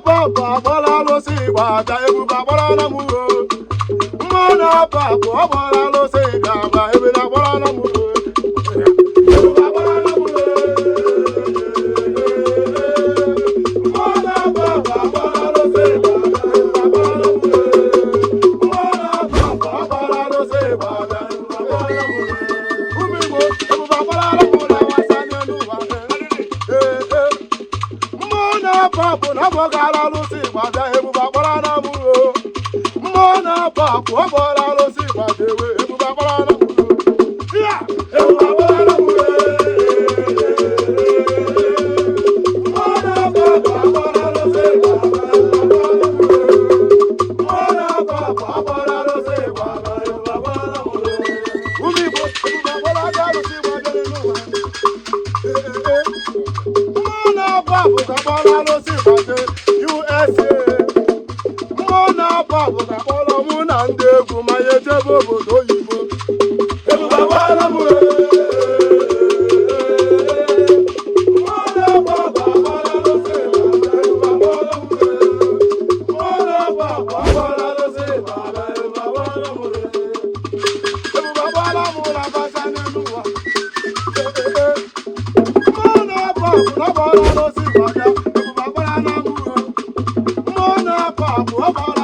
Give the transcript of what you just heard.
papa bọ́lá ló sì gbàjà ebu bàbọ́lá náà mú o. Mọ́nà papa bọ́lá ló sì gbàjà ebu bàbọ́lá náà mú o. Ebu bàbọ́lá náà mú o. Mọ́nà papa bọ́lá ló sì gbàjà ebu bàbọ́lá náà mú o. Mọ́nà papa bọ́lá ló sì gbàjà ebu bàbọ́lá náà mú o. Umibo ebu bàbọ́lá náà mú o la wá sani ẹnu wa fẹ́. Mọ́nà papa náà bọ́ kára ló sì gbàjà ebu bàbọ́lá náà mú o. Mọ́nà papa bọ́lá ló sì gbàjà ebu bàbọ́lá náà mú o. Ebu bàbọ́lá náà mú o. Mọ́nà papa bọ́lá ló sì gbàjà ebu bàbọ́lá náà mú o. Mọ́nà papa bọ́lá ló sì gbàjà ebu bàbọ́lá náà mú o. Umibo ebu bàbọ́lá dá ló sì gbàjà nínú wa. Mọ́nà papa bọ́lá ló sì gbàjà USA. Mọ́nà papa bọ́lá mụ na ndị egwu ma ya ejebe obodo oyibo. Ebu bàbọ́lá mụ o. Mọ́nà papa bọ́lá ló sì gbàjà ebu bàbọ́lá mụ o. Mọ́nà papa bọ́lá ló sì gbàjà ebu bàbọ́lá mụ o. Ebu bàbọ́lá mụ la bàjá nínú wa. Mọ́nà papa bọ́lá ló sì gbàjà ebu bàbọ́lá náà mụ o. Mọ́nà papa bọ́lá